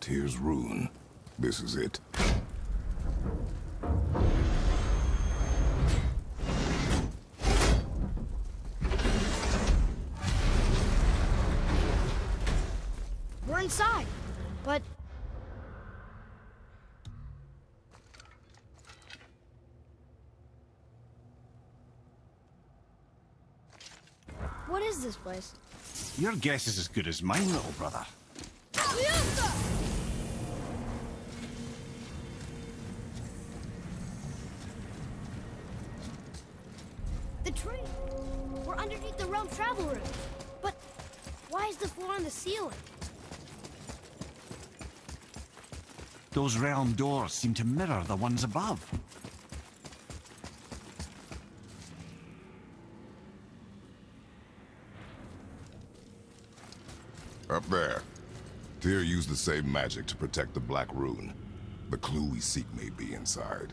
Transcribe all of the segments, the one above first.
Tyr's rune. This is it. We're inside, but... What is this place? Your guess is as good as mine, little brother. The tree! We're underneath the realm travel room. But why is the floor on the ceiling? Those realm doors seem to mirror the ones above. Up there. Tyr used the same magic to protect the Black Rune. The clue we seek may be inside.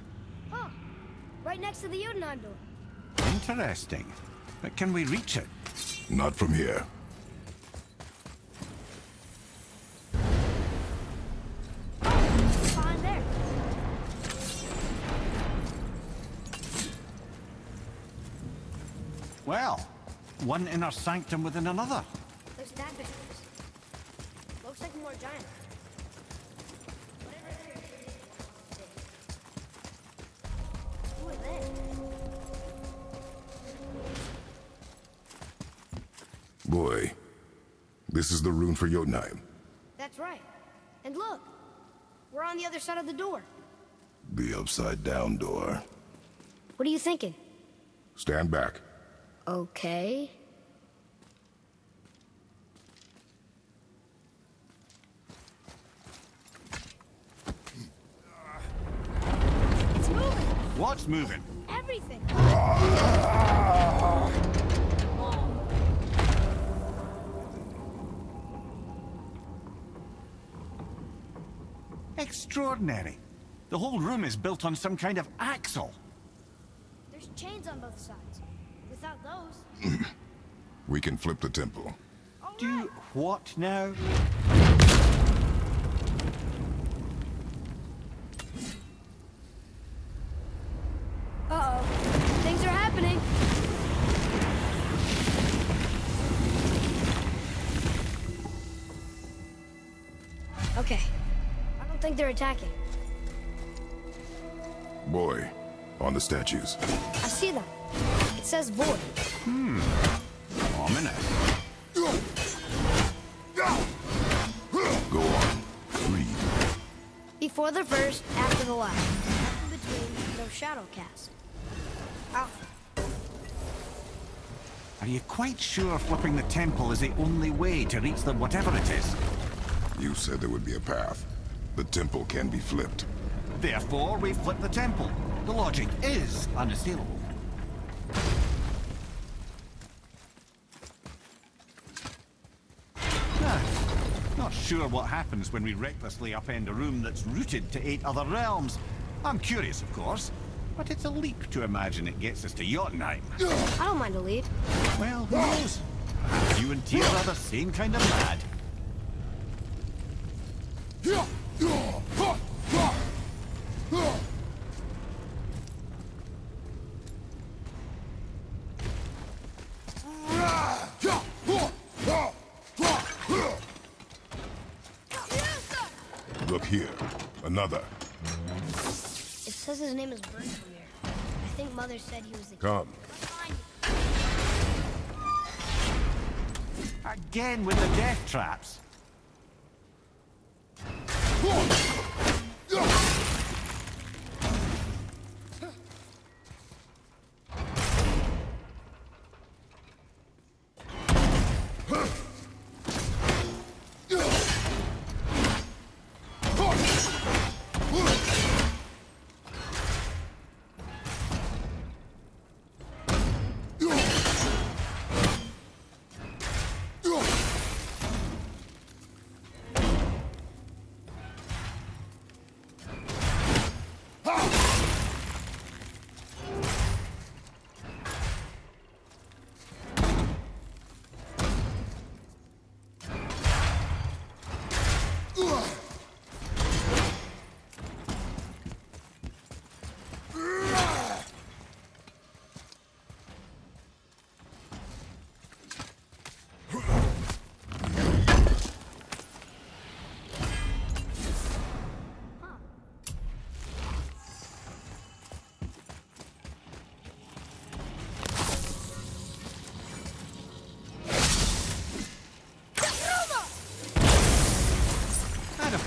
Huh. Right next to the Idunn door. Interesting. But can we reach it? Not from here. It's behind there. Well, one inner sanctum within another. Those tapestries. Looks like more giant. Whatever it is. Who are they? Boy, this is the rune for Jotunheim. That's right. And look, we're on the other side of the door. The upside-down door. What are you thinking? Stand back. Okay. It's moving! What's moving? Everything! Extraordinary. The whole room is built on some kind of axle. There's chains on both sides. Without those... We can flip the temple. All Do right. what now? Uh-oh. Things are happening. Okay. I don't think they're attacking. Boy, on the statues. I see them. It says void. Ominous. Go on. Read. Before the first, after the last. In between, no shadow cast. Alpha. Are you quite sure flipping the temple is the only way to reach the whatever it is? You said there would be a path. The temple can be flipped. Therefore, we flip the temple. The logic is unassailable. Not sure what happens when we recklessly upend a room that's rooted to 8 other realms. I'm curious, of course, but it's a leap to imagine it gets us to Jotunheim. I don't mind a lead. Well, who knows? Perhaps you and Tyr are the same kind of mad. Look here. Another. It says his name is Bert from here. I think Mother said he was the Come. Again with the death traps.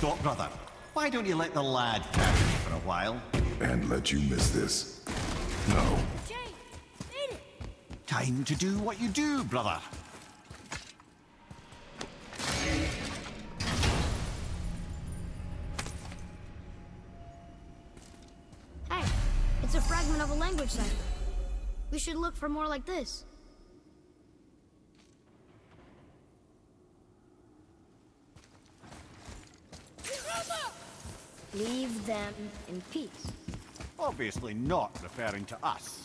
thought, brother. Why don't you let the lad carry you for a while? And let you miss this. No. Jay, made it! Time to do what you do, brother. Hey, it's a fragment of a language cipher. We should look for more like this. Leave them in peace. Obviously not referring to us.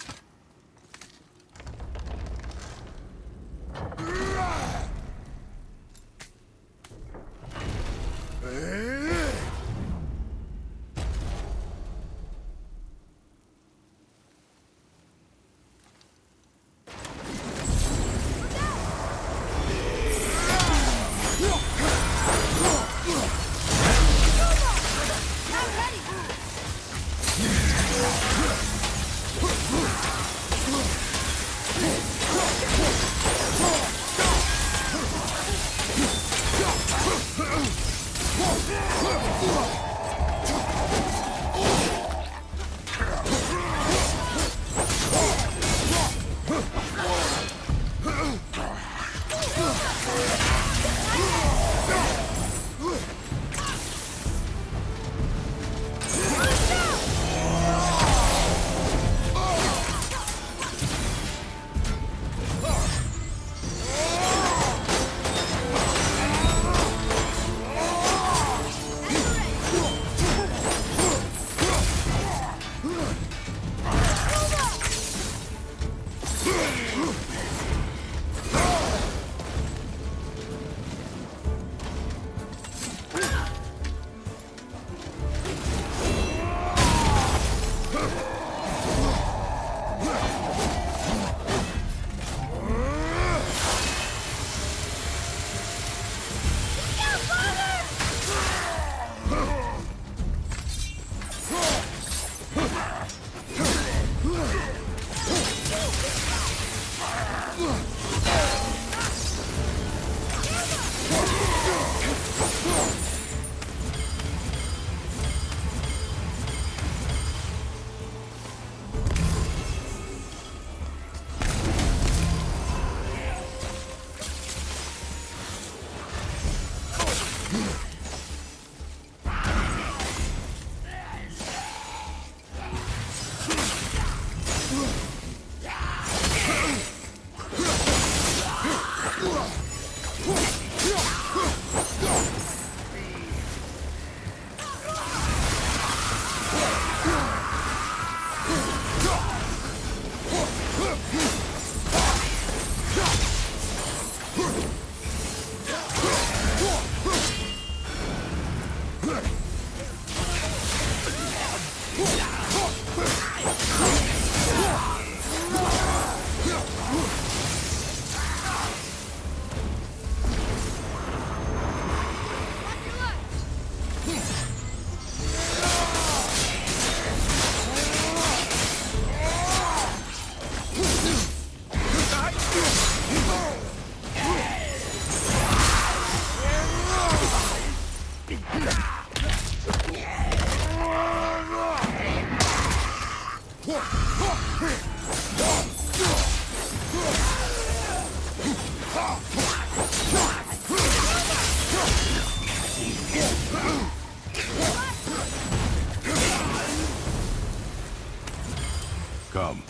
Come.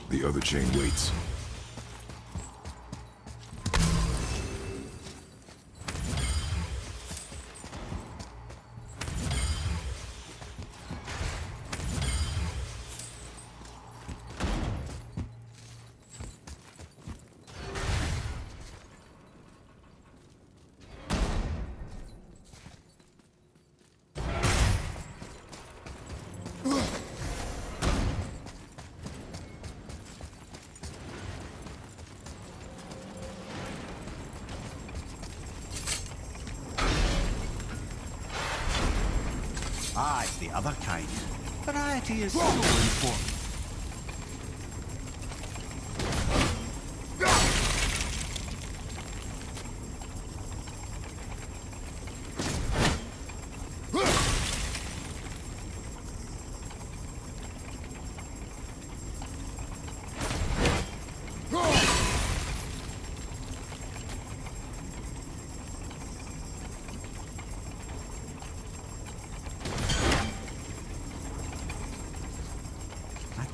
The other chain waits. Ah, it's the other kind. Variety is so important.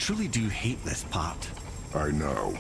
truly do hate this part. I know.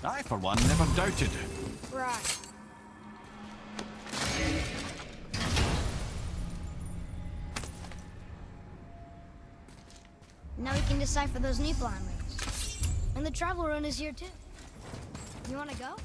I, for one, never doubted. Right. Now we can decipher those Nephilim rings. And the travel rune is here too. You wanna go?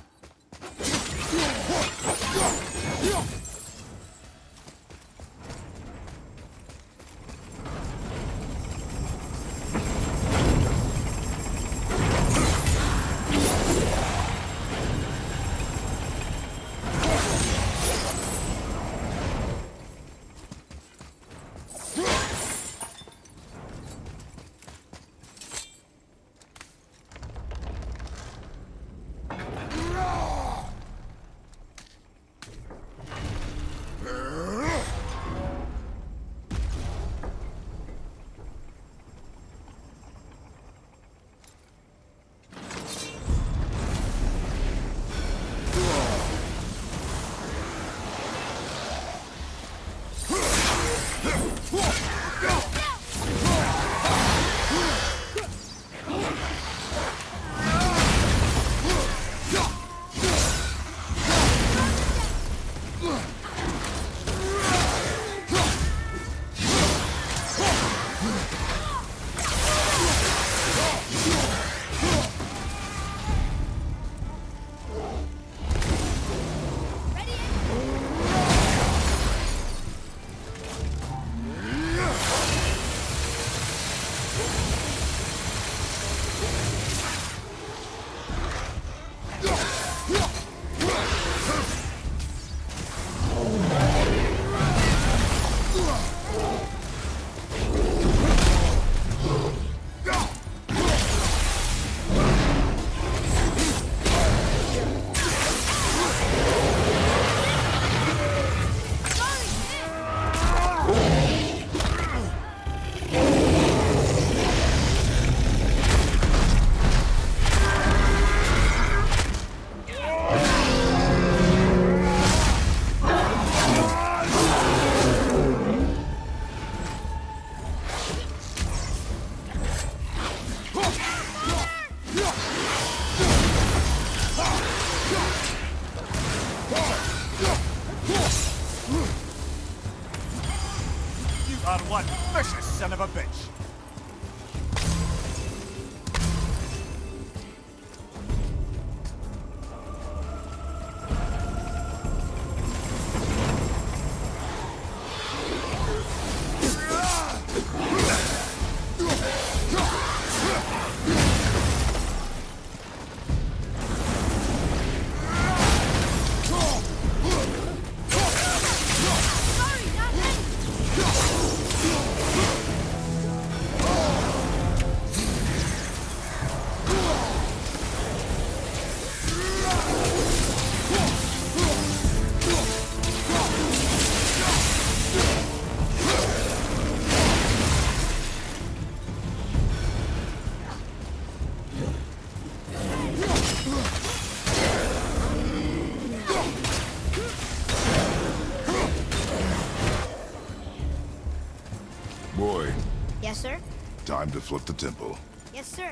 flip the temple. Yes, sir.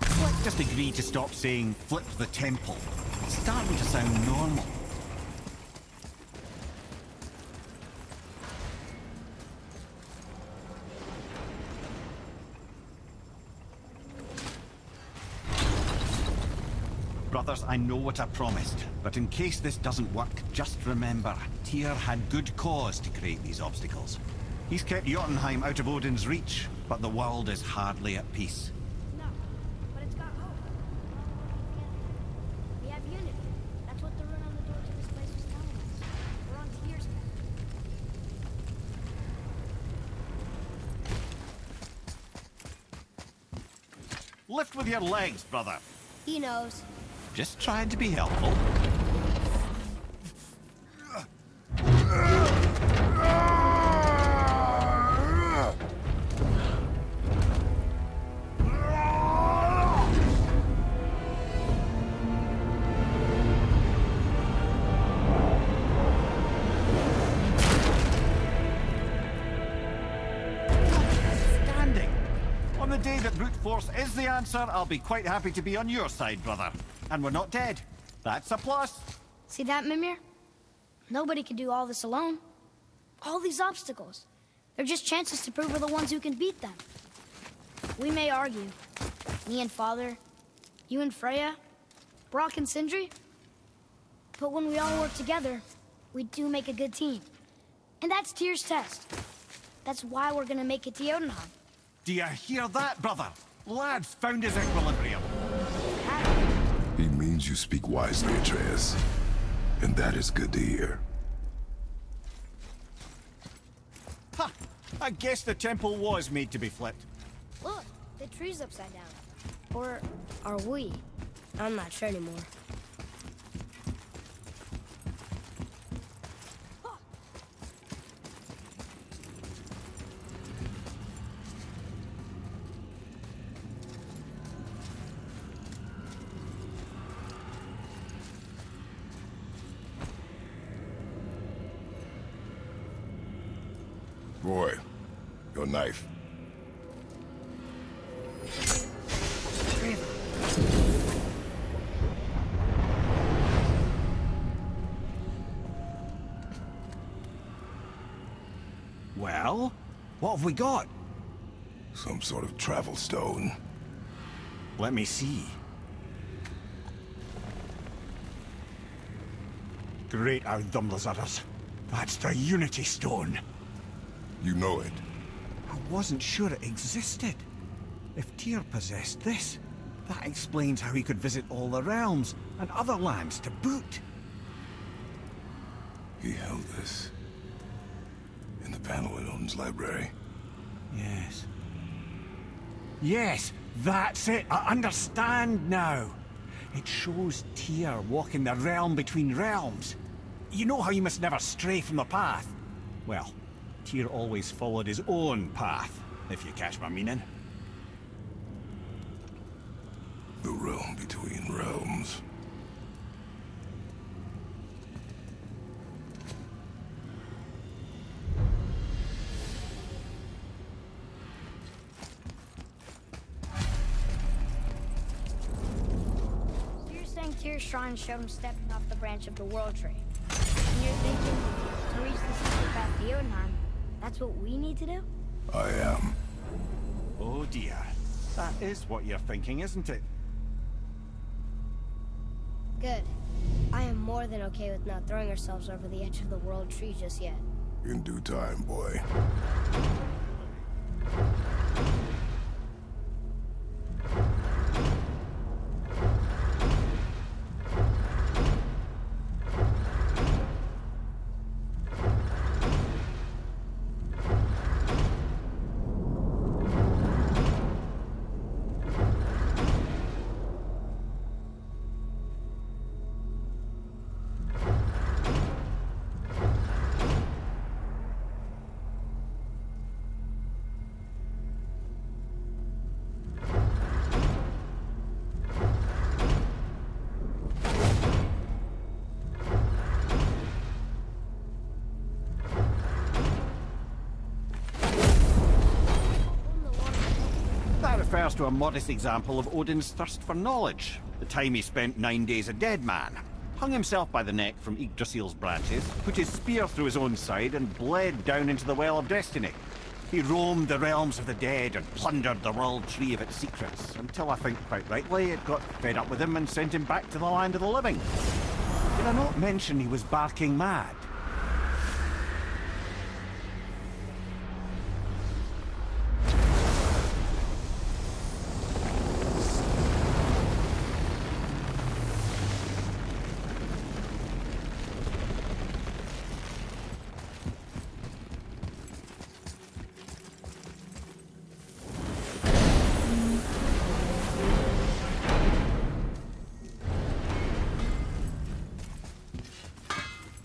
Let's just agree to stop saying flip the temple. It's starting to sound normal. Brothers, I know what I promised, but in case this doesn't work, just remember, Tyr had good cause to create these obstacles. He's kept Jotunheim out of Odin's reach, but the world is hardly at peace. No, but it's got hope. We have unity. That's what the rune on the door to this place was telling us. We're on Tyr's path. Lift with your legs, brother. He knows. Just trying to be helpful. On the day that brute force is the answer, I'll be quite happy to be on your side, brother. And we're not dead. That's a plus. See that, Mimir? Nobody can do all this alone. All these obstacles. They're just chances to prove we're the ones who can beat them. We may argue. Me and Father, you and Freya, Brock and Sindri. But when we all work together, we do make a good team. And that's Tyr's test. That's why we're gonna make it to Jotunheim. Do you hear that, brother? Lad's found his equilibrium. He means you speak wisely, Atreus. And that is good to hear. Ha! I guess the temple was made to be flipped. Look, the tree's upside down. Or are we? I'm not sure anymore. Boy, your knife. Well, what have we got? Some sort of travel stone. Let me see. Great Outdumblers. That's the Unity Stone. You know it. I wasn't sure it existed. If Tyr possessed this, that explains how he could visit all the realms and other lands to boot. He held this in the panel in Odin's library. Yes. Yes, that's it. I understand now. It shows Tyr walking the realm between realms. You know how you must never stray from the path? Well, Tyr always followed his own path, if you catch my meaning. The realm between realms. So you're saying Tyr's shrine showed him stepping off the branch of the World Tree. And you're thinking, to reach the secret path to Jotunheim, that's what we need to do? I am. Oh dear. That is what you're thinking, isn't it? Good. I am more than okay with not throwing ourselves over the edge of the World Tree just yet. In due time, boy. refers to a modest example of Odin's thirst for knowledge. The time he spent 9 days a dead man. Hung himself by the neck from Yggdrasil's branches, put his spear through his own side, and bled down into the Well of Destiny. He roamed the realms of the dead and plundered the world tree of its secrets, until I think, quite rightly, it got fed up with him and sent him back to the land of the living. Did I not mention he was barking mad?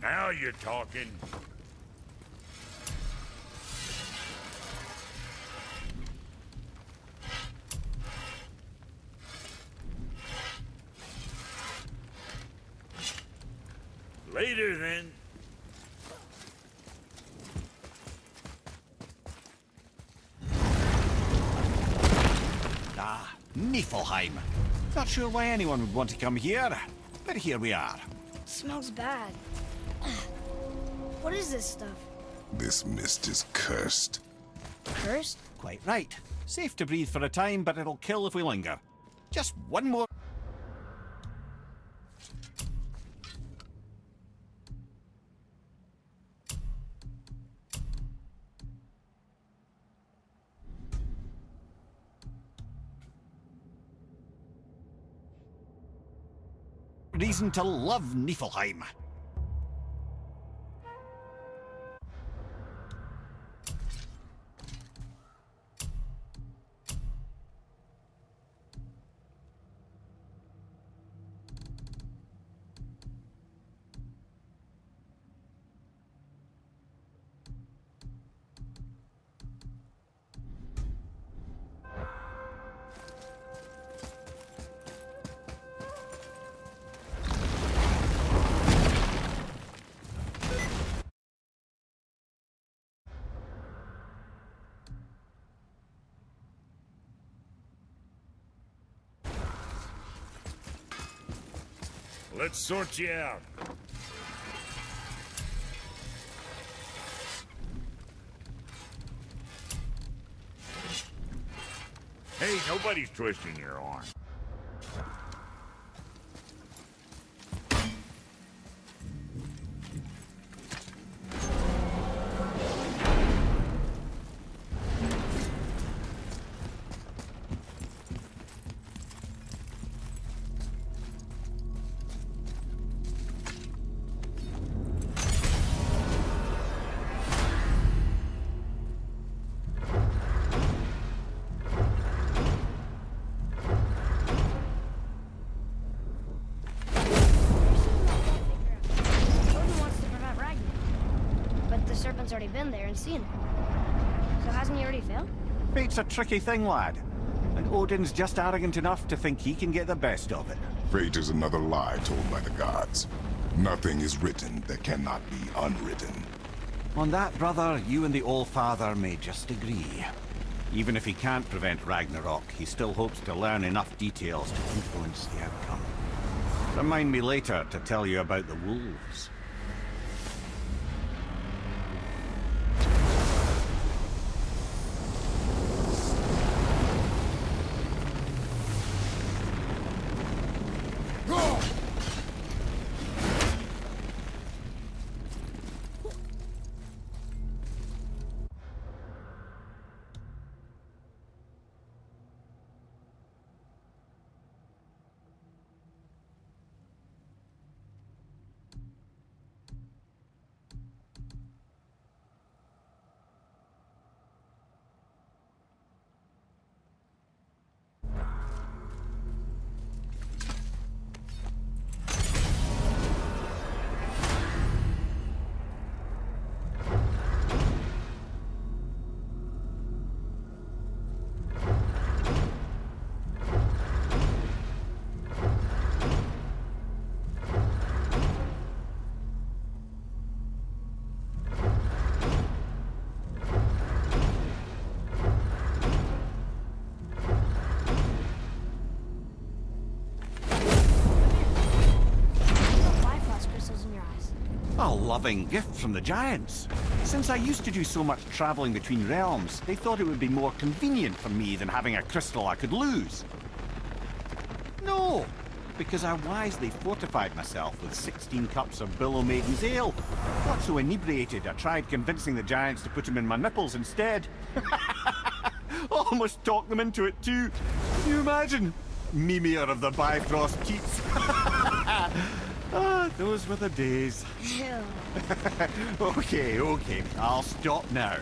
Now you're talking. Later, then. Ah, Niflheim. Not sure why anyone would want to come here, but here we are. Smells bad. What is this stuff? This mist is cursed. Cursed? Quite right. Safe to breathe for a time, but it'll kill if we linger. Just one more... reason to love Niflheim. Let's sort you out. Hey, nobody's twisting your arm. Already been there and seen it. So hasn't he already failed? Fate's a tricky thing, lad. And Odin's just arrogant enough to think he can get the best of it. Fate is another lie told by the gods. Nothing is written that cannot be unwritten. On that, brother, you and the All-Father may just agree. Even if he can't prevent Ragnarok, he still hopes to learn enough details to influence the outcome. Remind me later to tell you about the wolves. loving gift from the giants. Since I used to do so much traveling between realms, they thought it would be more convenient for me than having a crystal I could lose. No, because I wisely fortified myself with 16 cups of Billow Maiden's Ale. Got so inebriated, I tried convincing the giants to put them in my nipples instead. Almost talked them into it too. Can you imagine? Mimir of the Bifrost Keats. Ah, those were the days. Ew. Okay, I'll stop now.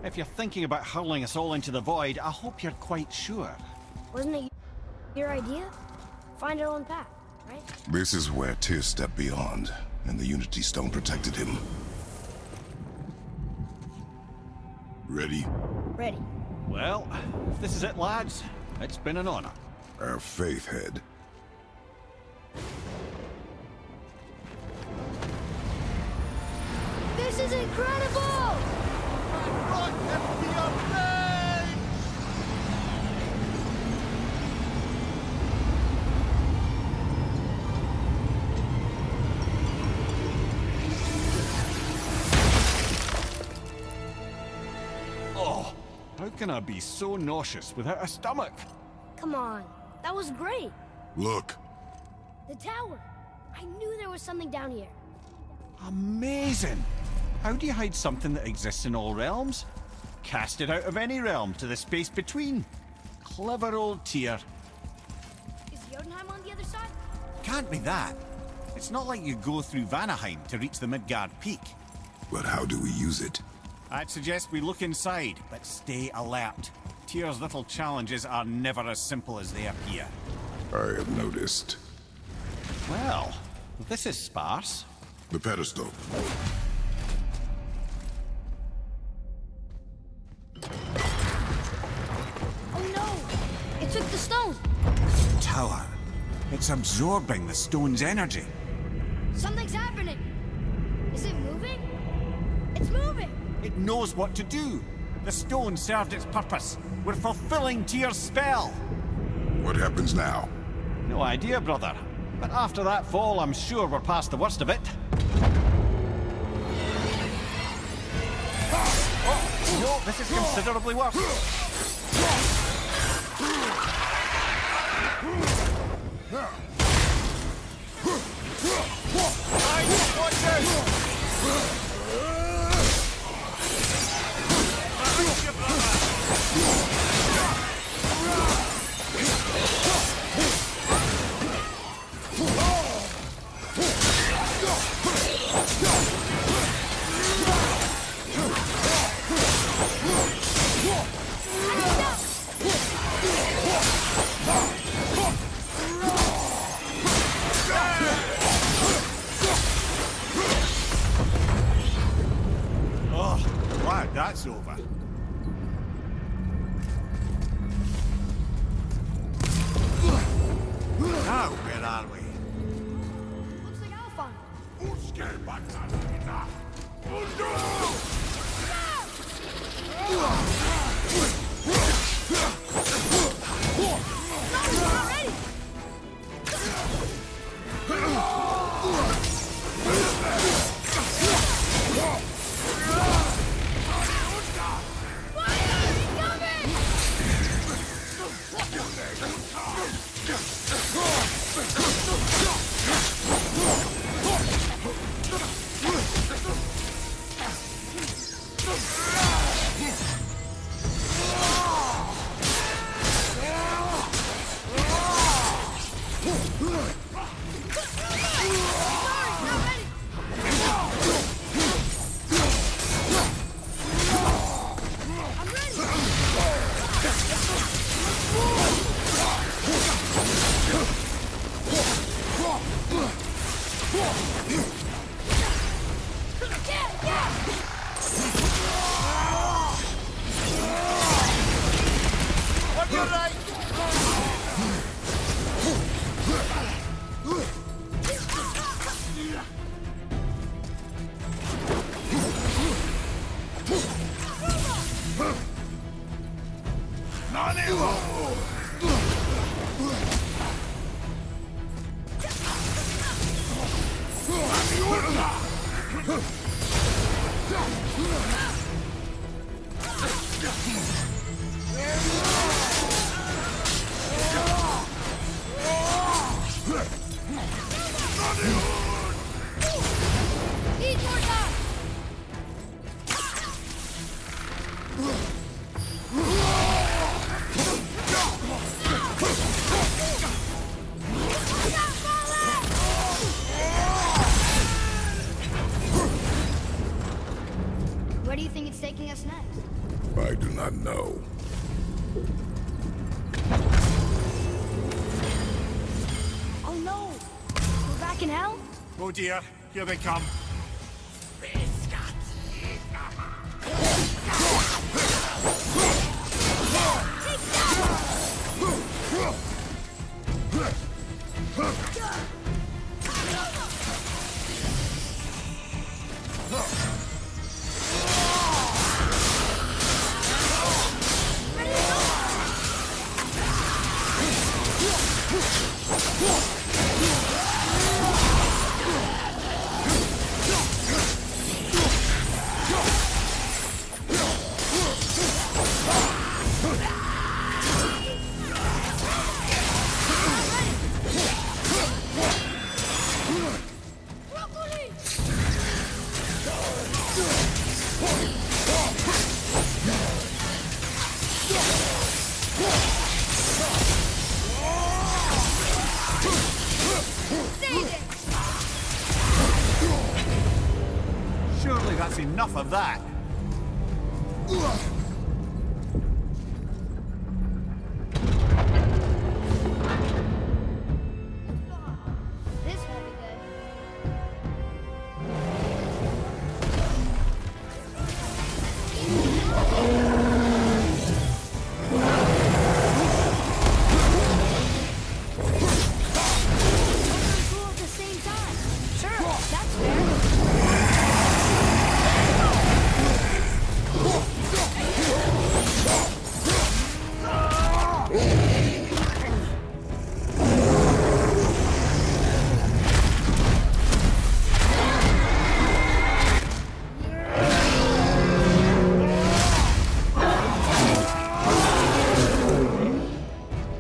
If you're thinking about hurling us all into the void, I hope you're quite sure. Wasn't it your idea? Find our own path, right? This is where Tyr stepped beyond, and the Unity Stone protected him. Ready? Ready. Well, if this is it, lads, it's been an honor. Our faith head. This is incredible! Oh, how can I be so nauseous without a stomach? Come on, that was great. Look. The tower. I knew there was something down here. Amazing! How do you hide something that exists in all realms? Cast it out of any realm to the space between. Clever old Tyr. Is Jotunheim on the other side? Can't be that. It's not like you go through Vanaheim to reach the Midgard Peak. But how do we use it? I'd suggest we look inside, but stay alert. Tyr's little challenges are never as simple as they appear. I have noticed. Well, this is sparse. The pedestal. Oh no! It took the stone! Tower. It's absorbing the stone's energy. Something's happening! Is it moving? It's moving! It knows what to do. The stone served its purpose. We're fulfilling Tyr's spell. What happens now? No idea, brother. But after that fall, I'm sure we're past the worst of it. Oh, no, this is considerably worse. Where do you think it's taking us next? I do not know. Oh no! We're back in hell? Oh dear, here they come. Surely that's enough of that. This won't be good. Cool at the same time. Sure, that's fair.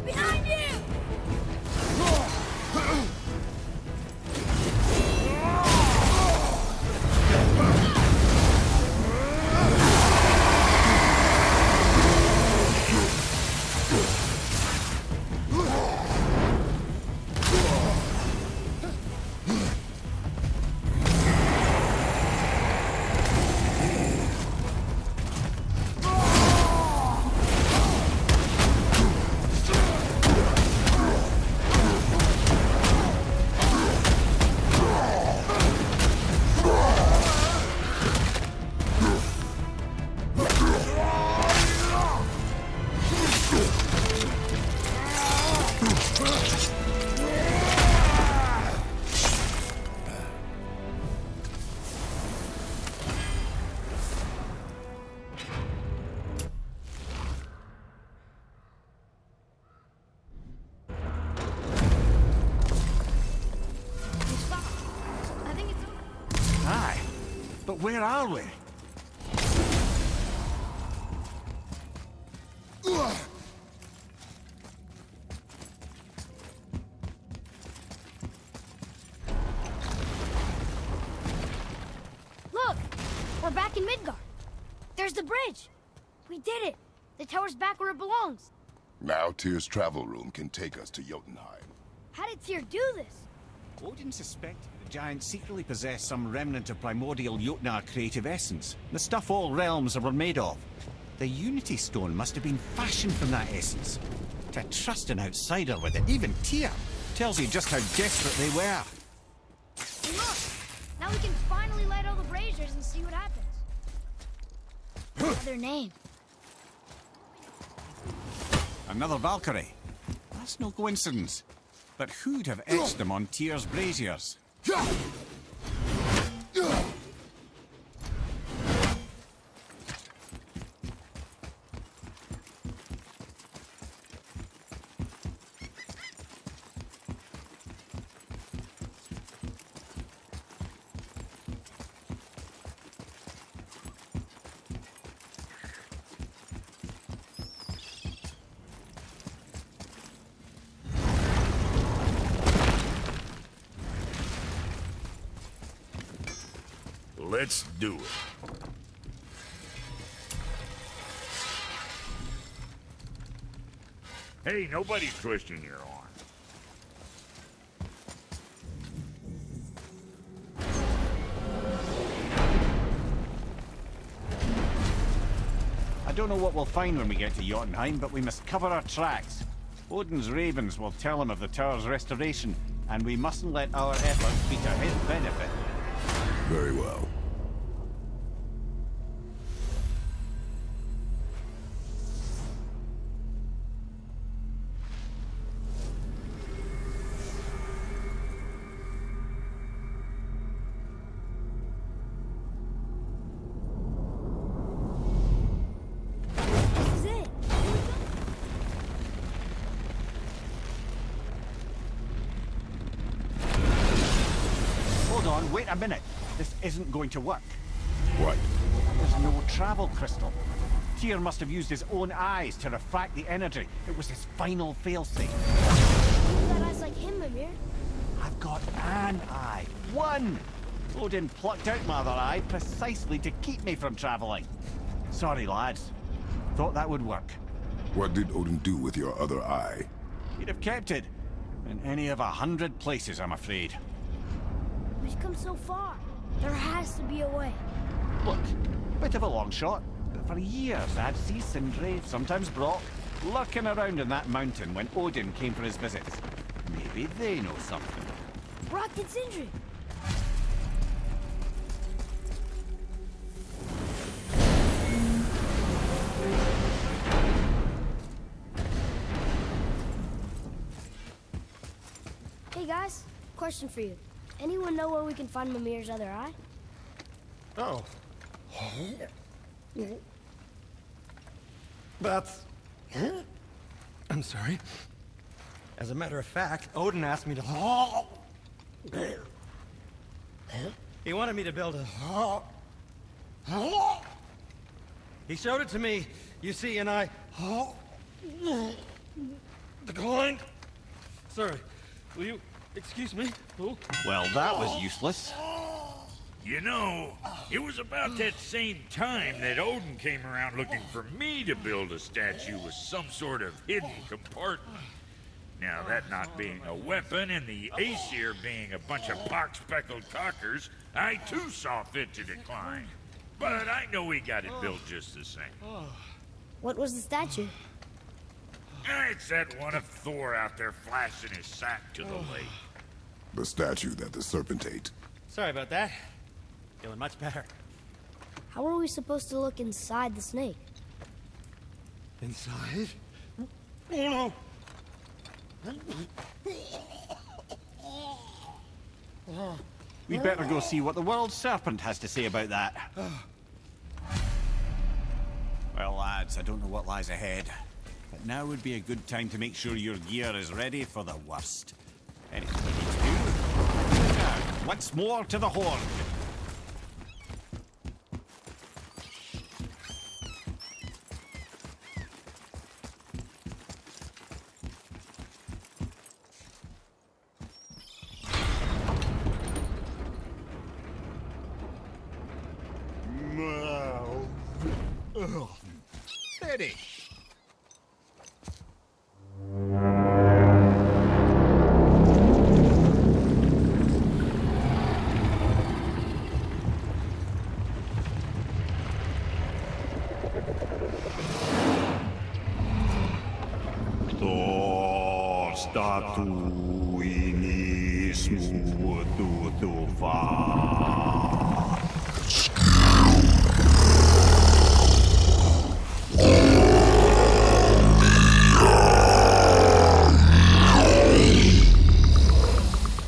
Behind you! I think it's over. Aye. But where are we? Midgard. There's the bridge. We did it. The tower's back where it belongs. Now Tyr's travel room can take us to Jotunheim. How did Tyr do this? Odin suspected the giants secretly possessed some remnant of primordial Jotnar creative essence, the stuff all realms were made of. The Unity Stone must have been fashioned from that essence. To trust an outsider with it, even Tyr, tells you just how desperate they were. Hey, look! Now we can finally light all the braziers and see what happens. Another name. Another Valkyrie. That's no coincidence. But who'd have etched them on Tyr's braziers? Let's do it. Hey, nobody's twisting your arm. I don't know what we'll find when we get to Jotunheim, but we must cover our tracks. Odin's ravens will tell him of the tower's restoration, and we mustn't let our efforts be to his benefit. Very well. This is it. Hold on, wait a minute. This isn't going to work. What? There's no travel crystal. Tyr must have used his own eyes to refract the energy. It was his final failsafe. You've got eyes like him, Mimir. I've got an eye. One! Odin plucked out my other eye precisely to keep me from traveling. Sorry, lads. Thought that would work. What did Odin do with your other eye? He'd have kept it. In any of 100 places, I'm afraid. We've come so far. There has to be a way. Look, bit of a long shot, but for years I'd see Sindri, sometimes Brock, lurking around in that mountain when Odin came for his visits. Maybe they know something. Brock and Sindri. Hey guys, question for you. Anyone know where we can find Mimir's other eye? Oh. That's... I'm sorry. As a matter of fact, Odin asked me to... He wanted me to build a... He showed it to me, you see, and I... declined. Sorry. Will you excuse me? Oh. Well, that was useless. You know, it was about that same time that Odin came around looking for me to build a statue with some sort of hidden compartment. Now, that not being a weapon and the Aesir being a bunch of pock-speckled cockers, I too saw fit to decline. But I know we got it built just the same. What was the statue? It's that one of Thor out there flashing his sack to the lake. The statue that the serpent ate. Sorry about that. Feeling much better. How are we supposed to look inside the snake? Inside? Oh no! We'd better go see what the world serpent has to say about that. Well, lads, I don't know what lies ahead, but now would be a good time to make sure your gear is ready for the worst. Anything we need to do? Now, once more to the Horde. pity.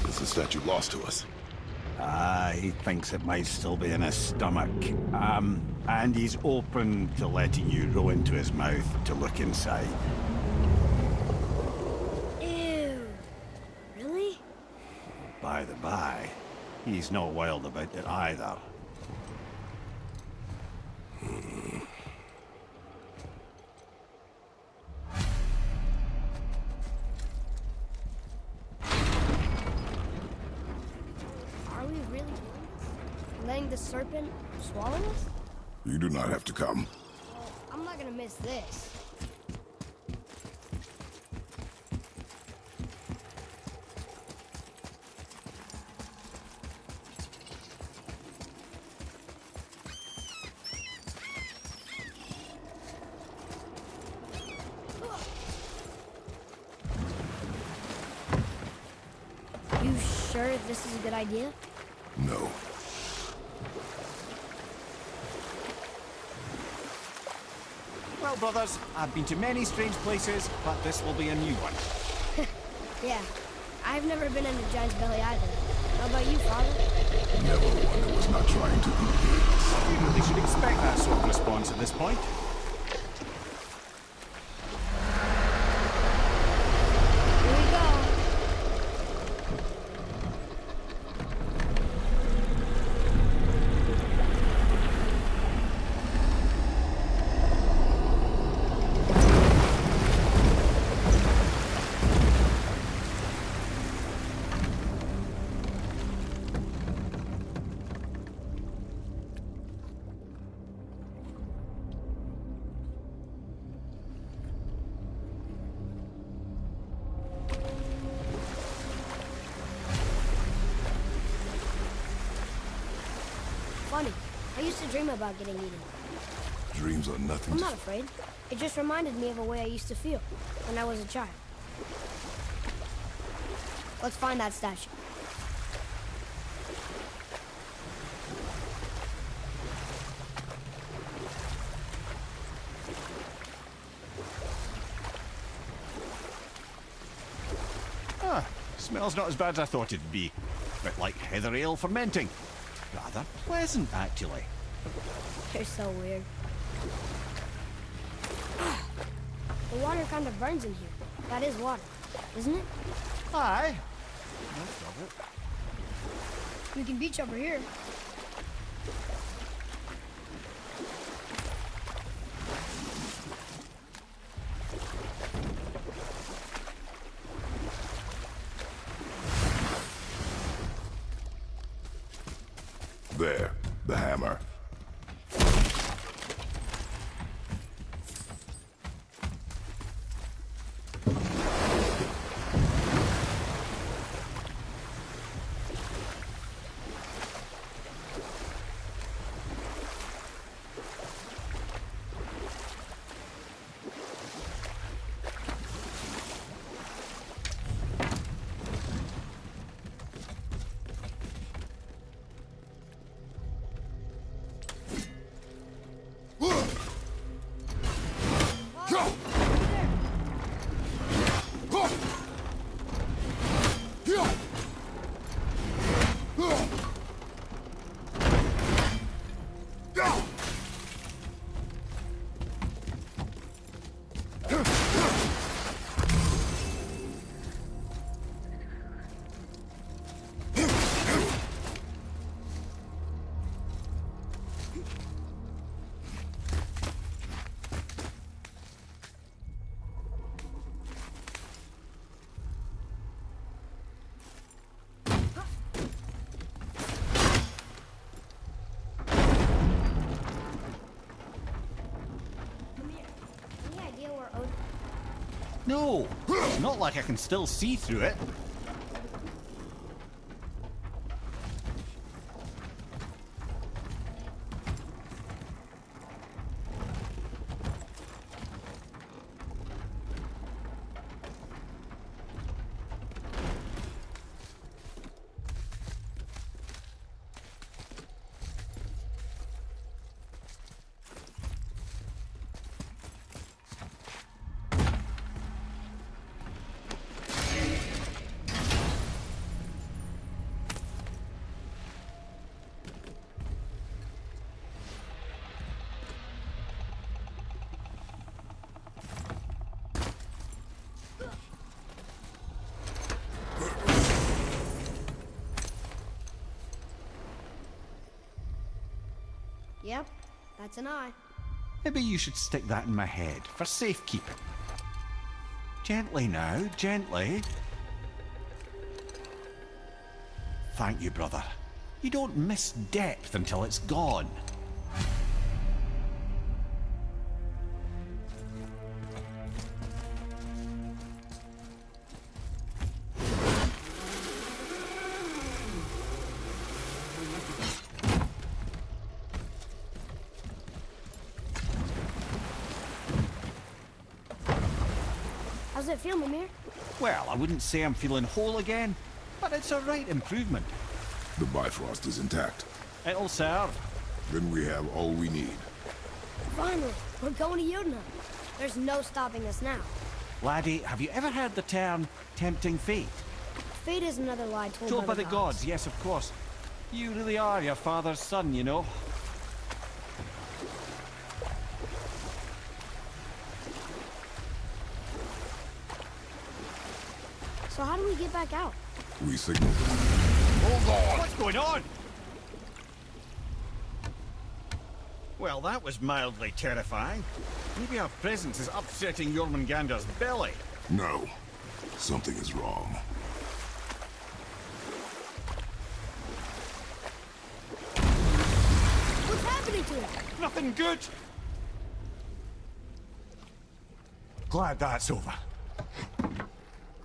Is the statue lost to us? He thinks it might still be in his stomach. And he's open to letting you roll into his mouth to look inside. Ew. Really? By the by, he's not wild about it either. Are we really doing this? Letting the serpent swallow us? You do not have to come. Well, I'm not gonna miss this. You sure this is a good idea? No. Well, brothers, I've been to many strange places, but this will be a new one. Yeah. I've never been in a giant's belly either. How about you, Father? Never one who was not trying to eat me. You really should expect that sort of response at this point. Here we go. Funny. I used to dream about getting eaten. Dreams are nothing I'm to... not afraid. It just reminded me of a way I used to feel when I was a child. Let's find that statue. Smells not as bad as I thought it'd be. Bit like heather ale fermenting. Rather pleasant, actually. You're so weird. The water kind of burns in here. That is water, isn't it? Aye. Most of it. We can beach over here. There, the hammer. No, it's not like I can still see through it. Yep, that's an eye. Maybe you should stick that in my head for safekeeping. Gently now, gently. Thank you, brother. You don't miss depth until it's gone. How's it feel, Mimir? Well, I wouldn't say I'm feeling whole again, but it's a right improvement. The Bifrost is intact. It'll serve. Then we have all we need. Finally, we're going to Yudna. There's no stopping us now. Laddie, have you ever heard the term tempting fate? Fate is another lie Told by the gods, yes, of course. You really are your father's son, you know. So how do we get back out? We signal them. Hold on! What's going on? Well, that was mildly terrifying. Maybe our presence is upsetting Jormungandr's belly. No. Something is wrong. What's happening to him? Nothing good. Glad that's over.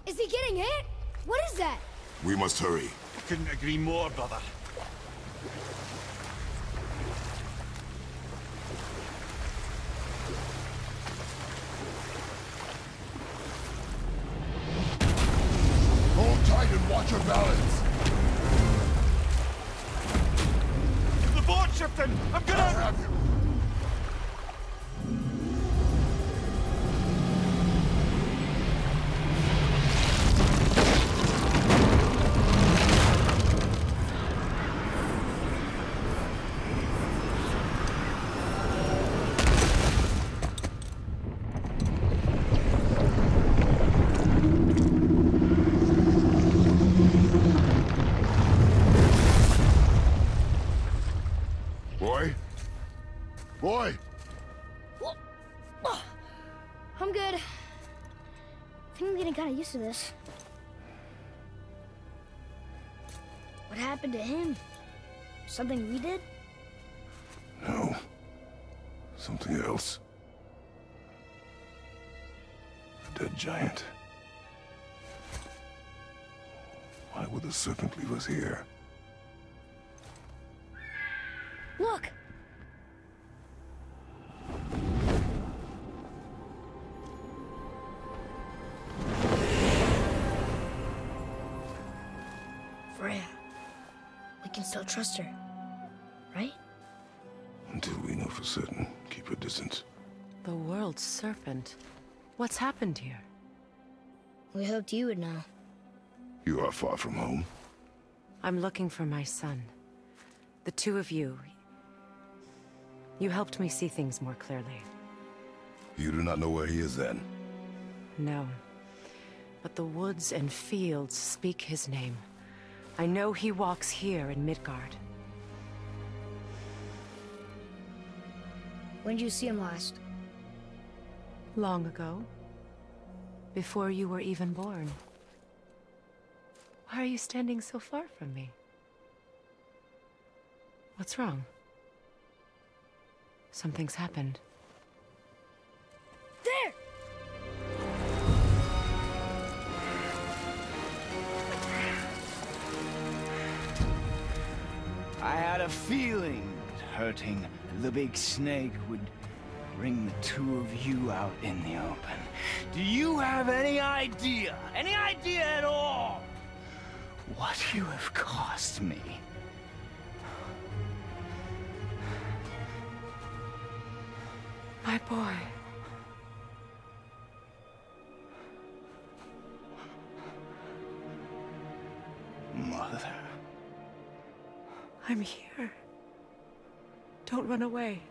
Is he getting hit? What is that? We must hurry. Couldn't agree more, brother. Hold tight and watch your balance. The board shifting! I'm gonna... I'll have you. Boy! I'm good. I think I'm getting kind of used to this. What happened to him? Something we did? No. Something else. A dead giant. Why would the serpent leave us here? Look! Freya. We can still trust her, right? Until we know for certain, keep her distance. The world's serpent. What's happened here? We hoped you would know. You are far from home. I'm looking for my son. The two of you. You helped me see things more clearly. You do not know where he is then? No. But the woods and fields speak his name. I know he walks here in Midgard. When did you see him last? Long ago. Before you were even born. Why are you standing so far from me? What's wrong? Something's happened. There! had a feeling that hurting the big snake would bring the two of you out in the open. Do you have any idea at all, what you have cost me? My boy. Mother. I'm here. Don't run away.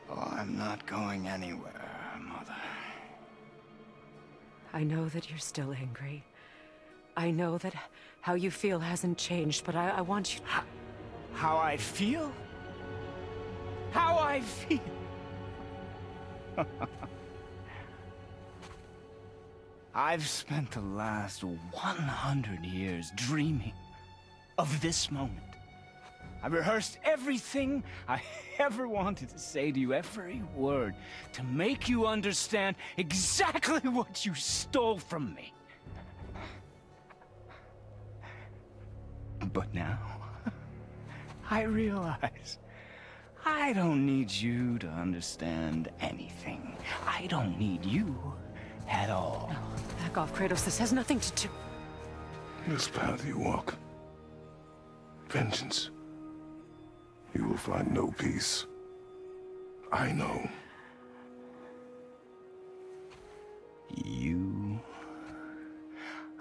Oh, I'm not going anywhere, Mother. I know that you're still angry. I know that how you feel hasn't changed, but I want you... How I feel? How I feel? I've spent the last 100 years dreaming of this moment. I rehearsed everything I ever wanted to say to you, every word, to make you understand exactly what you stole from me. But now, I realize I don't need you to understand anything. I don't need you at all. No, back off, Kratos. This has nothing to do... This path you walk, vengeance, you will find no peace. I know. You...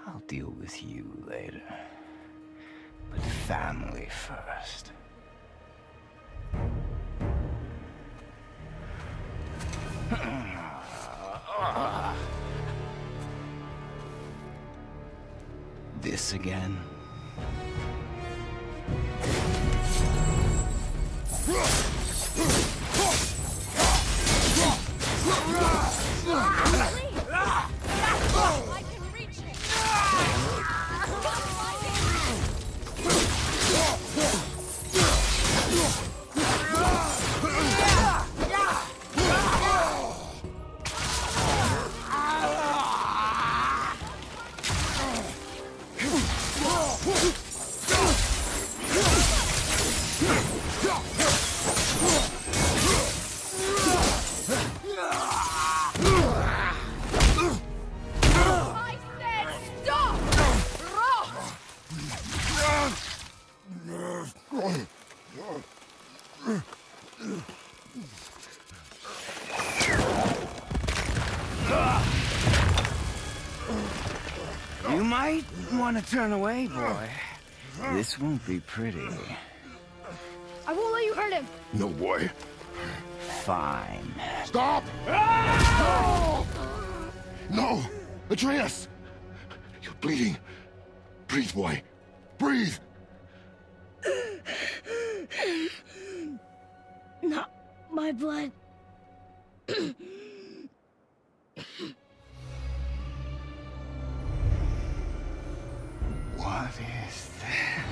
I'll deal with you later. But family first. This again? I can reach it. You might want to turn away, boy. This won't be pretty. I won't let you hurt him. No, boy. Fine. Stop! No! No! Atreus! You're bleeding. Breathe, boy. Breathe! Not my blood. What is that?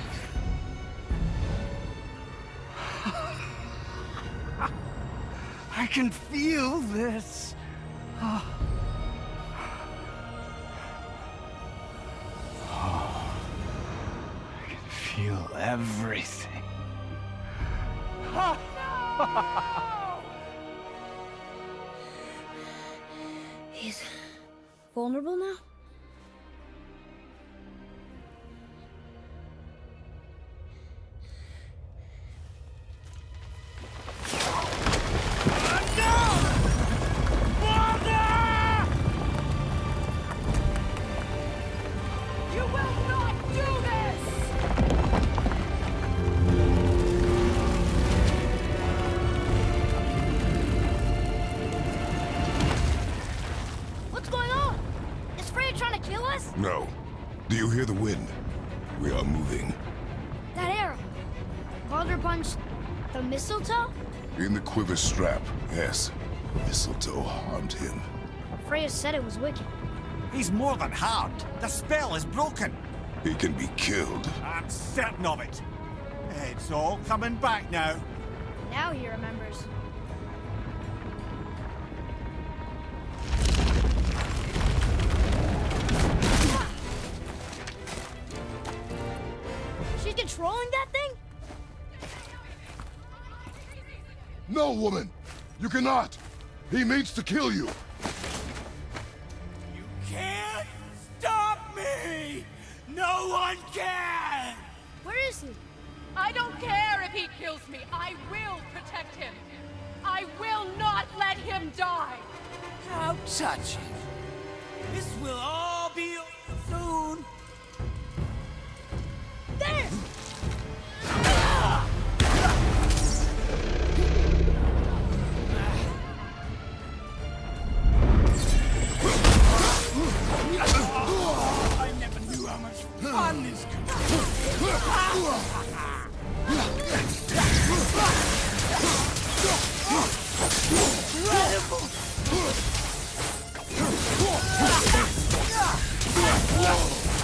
I can feel this. Oh. I can feel everything. He's vulnerable now? No. Do you hear the wind? We are moving. That arrow. Baldur punched the mistletoe? In the quiver strap, yes. Mistletoe harmed him. Freya said it was wicked. He's more than harmed. The spell is broken. He can be killed. I'm certain of it. It's all coming back now. Now he remembers. controlling that thing? No, woman! You cannot! He means to kill you! You can't stop me! No one can! Where is he? I don't care if he kills me. I will protect him. I will not let him die. How touching. This will all be over soon. There! I never knew how much fun this could be. Incredible!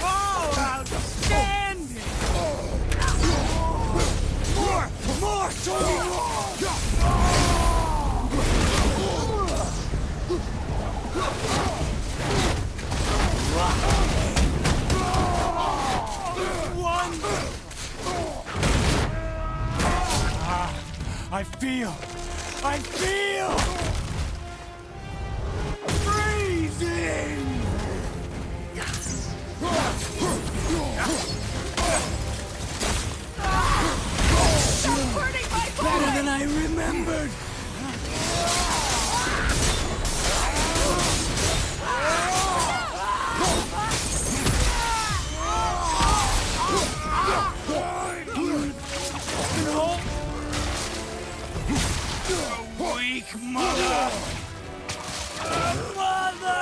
Oh, outstanding! More, Tony, I feel freezing! Stop hurting my boy! Better than I remembered! Weak mother! Mother!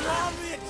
Love it!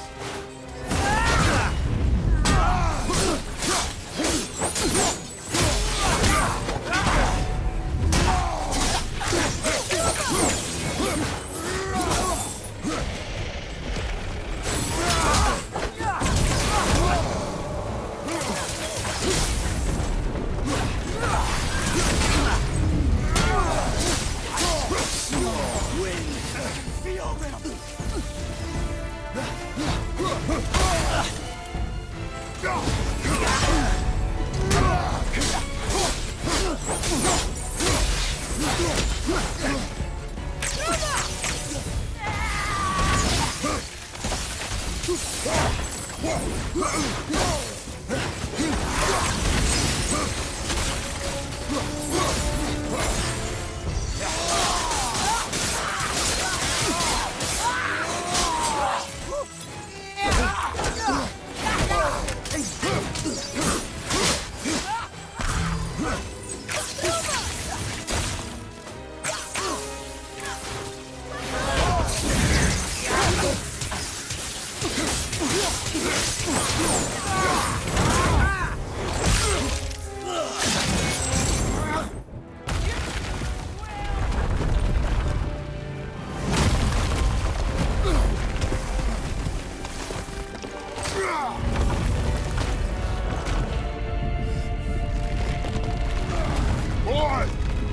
Boy!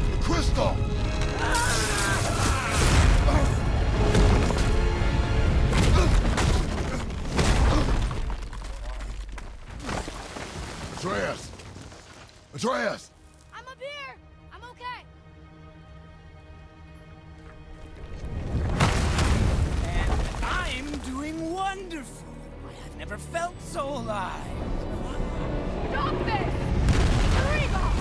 The crystal! Atreus! Atreus! I'm up here! I'm okay! And I'm doing wonderful. I have never felt so alive. Stop this! Reba!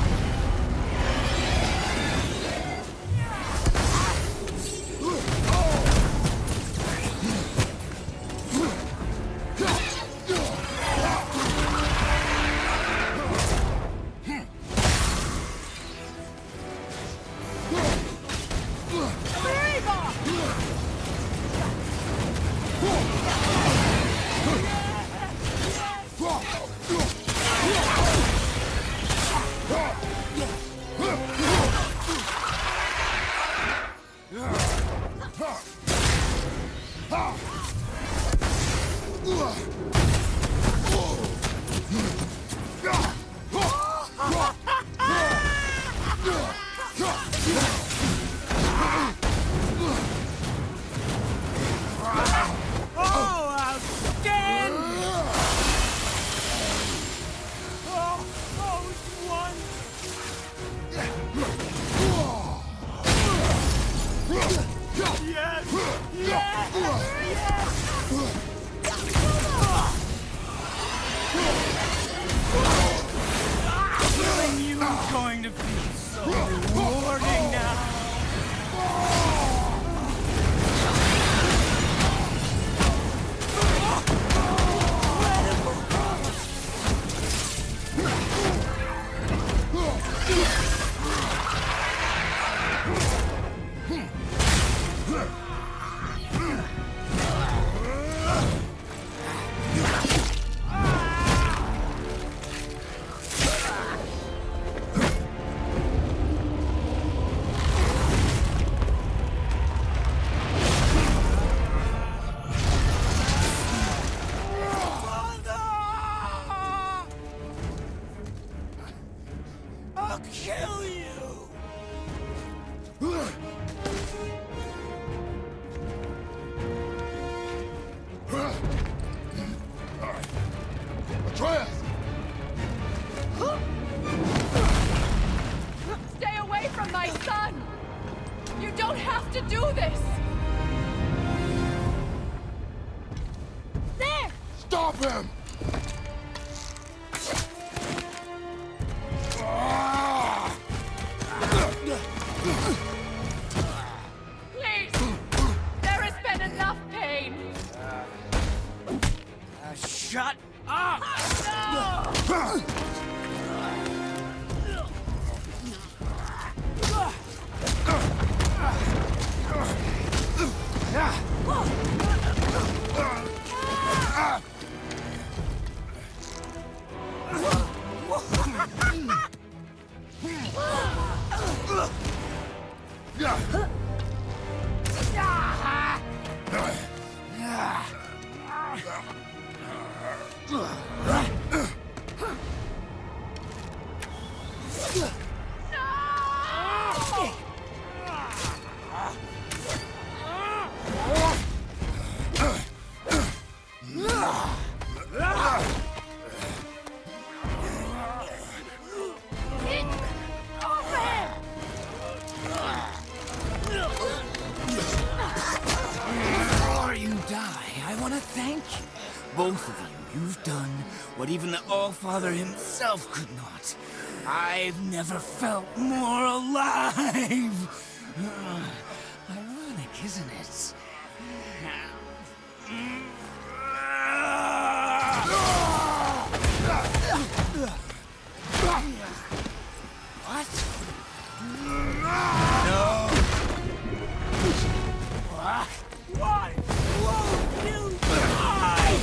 kill you! Atreus! Stay away from my son! You don't have to do this! There! Stop him! Please! There has been enough pain! Shut up! Before you die, I want to thank you. Both of you, you've done what even the All-Father himself could not. I've never felt more alive! Ironic, isn't it? What? No! Why won't you die?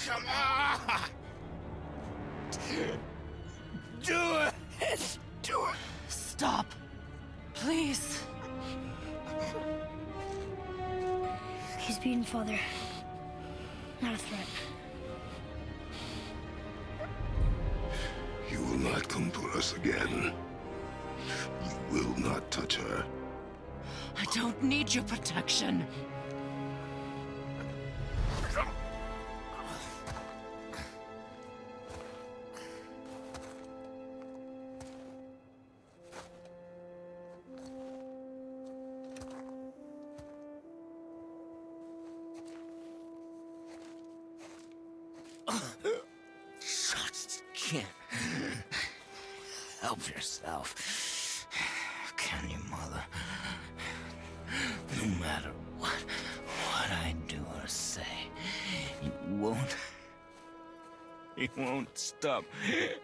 Come on! Do it! Do it! Stop. Please. He's beaten, Father. Not a threat. You will not come for us again. You will not touch her. I don't need your protection. Just can't help yourself. Can you, Mother? No matter what I do or say, you won't stop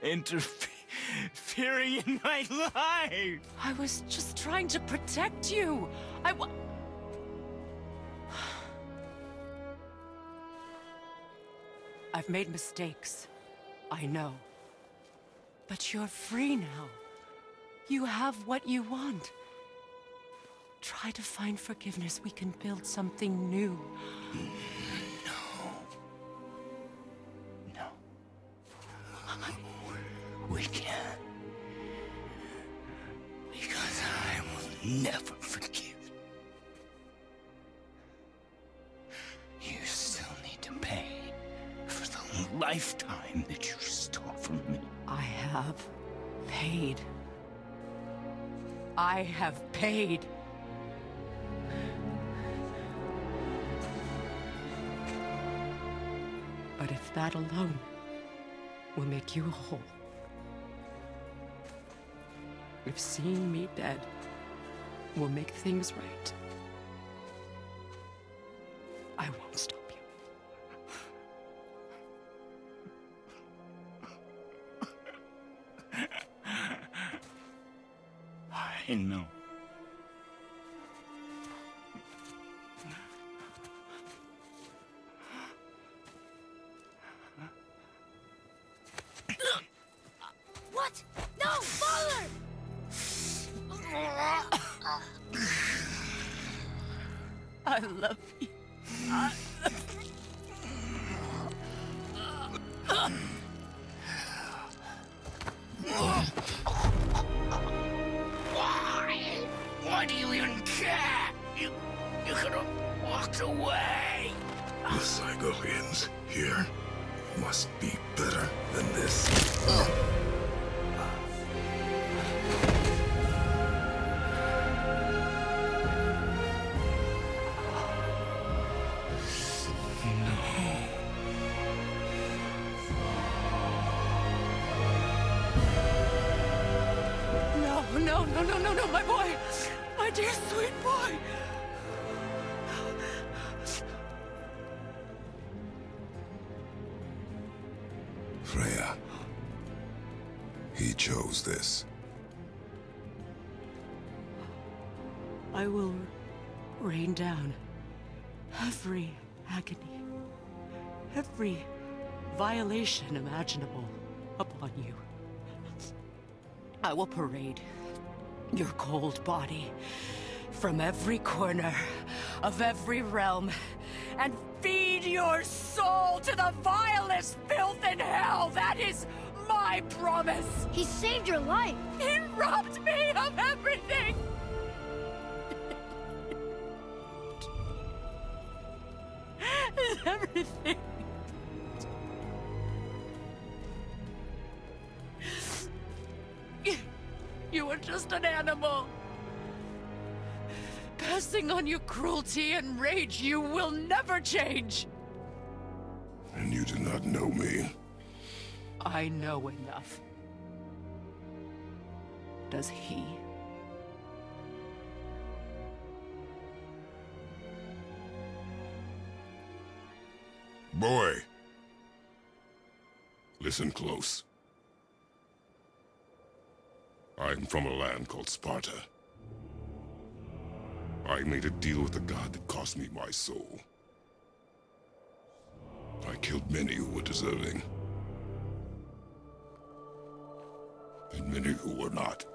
interfering in my life. I was just trying to protect you. I've made mistakes. I know. But you're free now. You have what you want. Try to find forgiveness. We can build something new. No. We can't. Because I will never forgive. You still need to pay for the lifetime that you stole from me. I have paid. I have paid. But if that alone will make you whole, if seeing me dead will make things right, I won't stop you. I know. What? No, Father! I love you. Why do you even care? You could have walked away. The Sigolians here must be better than this. No, my boy! My dear sweet boy! Freya. He chose this. I will rain down every agony, every violation imaginable upon you. I will parade your cold body from every corner of every realm and feed your soul to the vilest filth in hell. That is my promise. He saved your life. He robbed me of everything. Everything. You were just an animal. Passing on your cruelty and rage, you will never change. And you do not know me. I know enough. Does he? Boy. Listen close. I'm from a land called Sparta. I made a deal with the god that cost me my soul. I killed many who were deserving. And many who were not.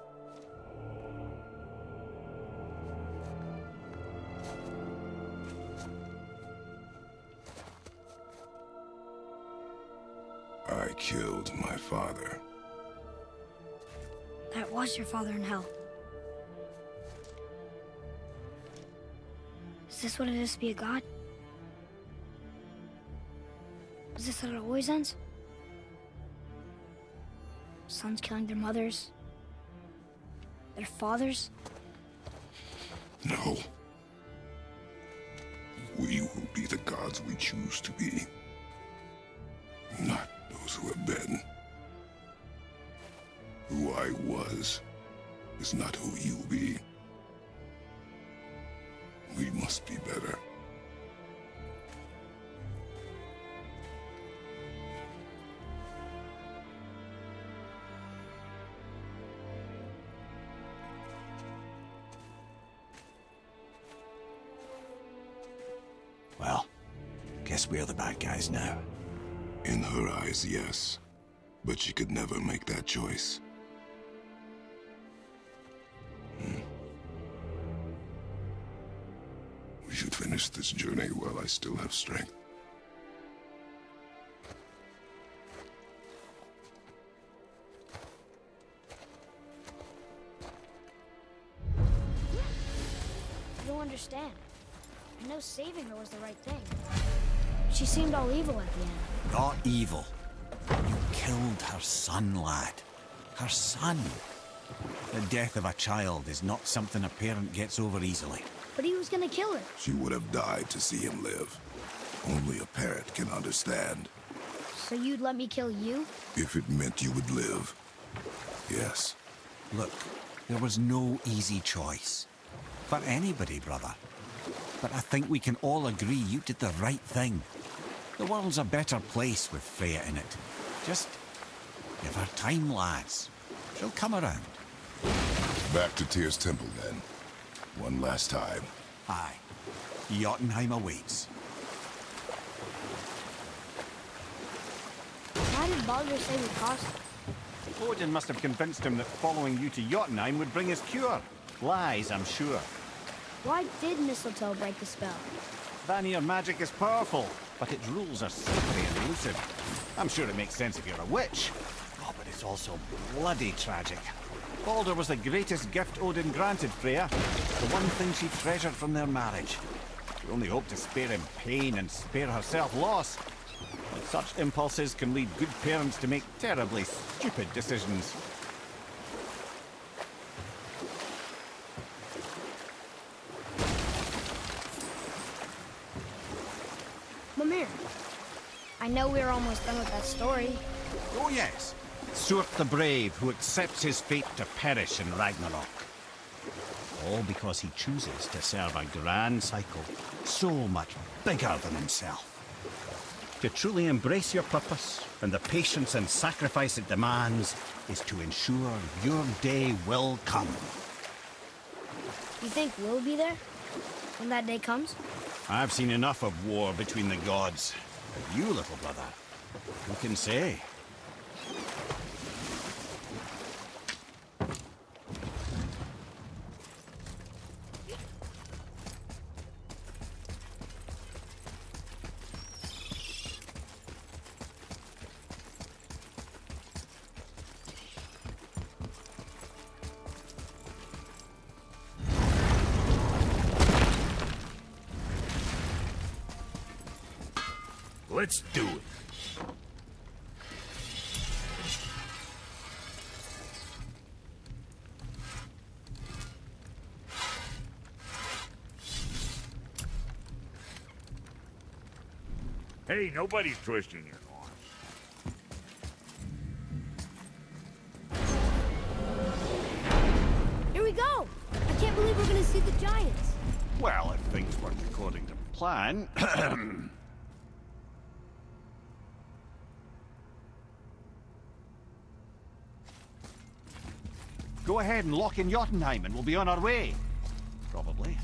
I killed my father. That was your father in hell. Is this what it is to be a god? Is this how it always ends? Sons killing their mothers? Their fathers? No. We will be the gods we choose to be. Not those who have been. Who I was is not who you'll be. We must be better. Well, guess we're the bad guys now. In her eyes, yes. But she could never make that choice. We should finish this journey while I still have strength. I don't understand. I know saving her was the right thing. She seemed all evil at the end. Not evil. You killed her son, lad. Her son. The death of a child is not something a parent gets over easily. But he was gonna kill her. She would have died to see him live. Only a parent can understand. So you'd let me kill you? If it meant you would live. Yes. Look, there was no easy choice. For anybody, brother. But I think we can all agree you did the right thing. The world's a better place with Freya in it. Just give her time, lads. She'll come around. Back to Tyr's temple, then. One last time. Aye. Jotunheim awaits. Why did Baldur say we cost him? Odin must have convinced him that following you to Jotunheim would bring his cure. Lies, I'm sure. Why did mistletoe break the spell? Vanir magic is powerful, but its rules are slippery and elusive. I'm sure it makes sense if you're a witch. Oh, but it's also bloody tragic. Baldur was the greatest gift Odin granted Freya. The one thing she treasured from their marriage. She only hoped to spare him pain and spare herself loss. But such impulses can lead good parents to make terribly stupid decisions. Mimir, I know we're almost done with that story. Oh, yes. Surt the brave, who accepts his fate to perish in Ragnarok. All because he chooses to serve a grand cycle so much bigger than himself. To truly embrace your purpose and the patience and sacrifice it demands is to ensure your day will come. You think we'll be there when that day comes? I've seen enough of war between the gods. But you, little brother, who can say? Let's do it. Hey, nobody's twisting your arm. Here we go! I can't believe we're gonna see the giants. Well, if things work according to plan. Go ahead and lock in Jotunheim and we'll be on our way. Probably.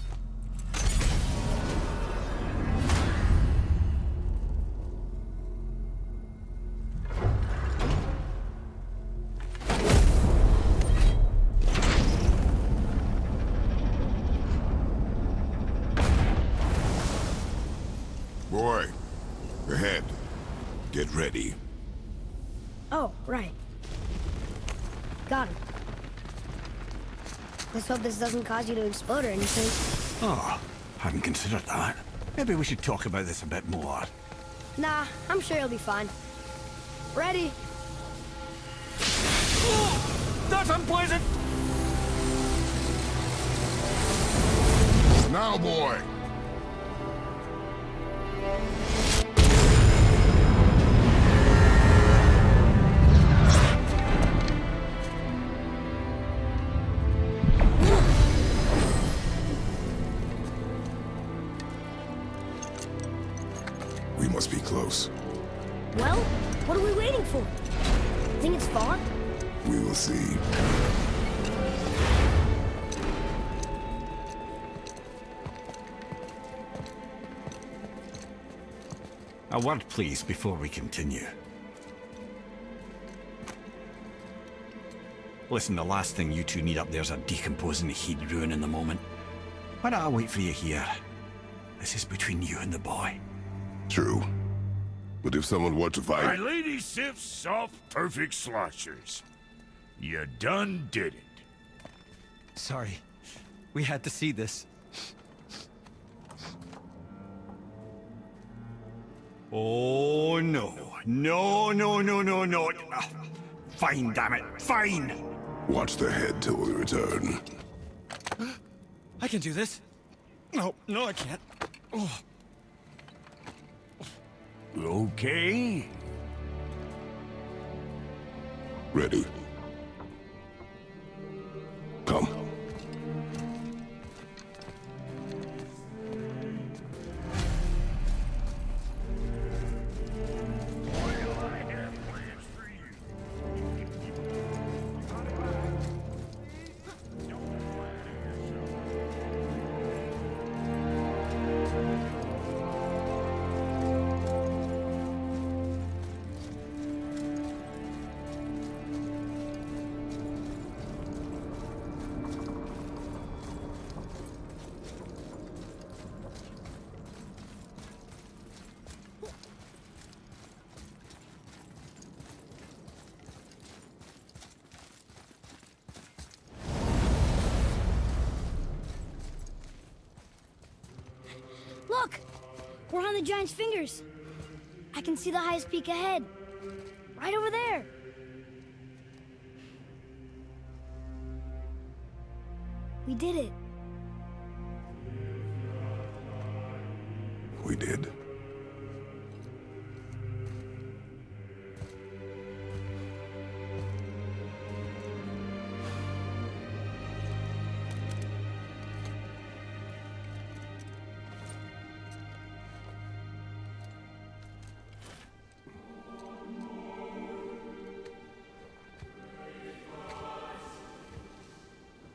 Boy, ahead. Get ready. Oh, right. Got it. Let's hope this doesn't cause you to explode or anything. Oh, hadn't considered that. Maybe we should talk about this a bit more. Nah, I'm sure you'll be fine. Ready? Oh, that's unpleasant! Now, boy! We must be close. Well, what are we waiting for? Think it's far? We will see. A word, please, before we continue. Listen, the last thing you two need up there's a decomposing heat ruining the moment. Why don't I wait for you here? This is between you and the boy. True. But if someone were to My fight... lady Sif's soft, perfect sloshers. You done did it. Sorry. We had to see this. Oh, no. No, no, no, no, no. Fine, damn it. Fine! Watch the head till we return. I can do this. No, I can't. Oh. Okay. Ready. Come. Look! We're on the giant's fingers. I can see the highest peak ahead. Right over there. We did it. We did.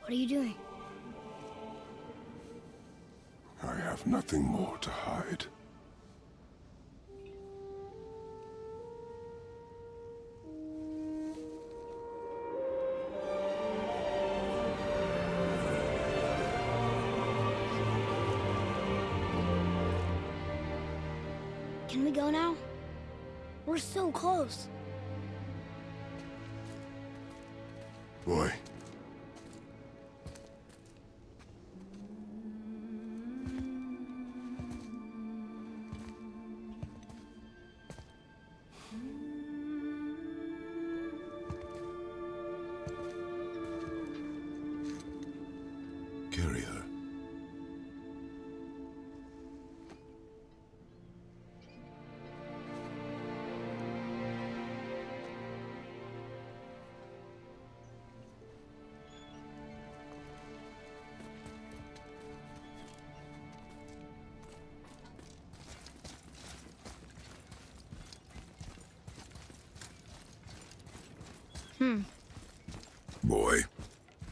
What are you doing? I have nothing more to hide. Can we go now? We're so close. Boy. Carry her. Boy.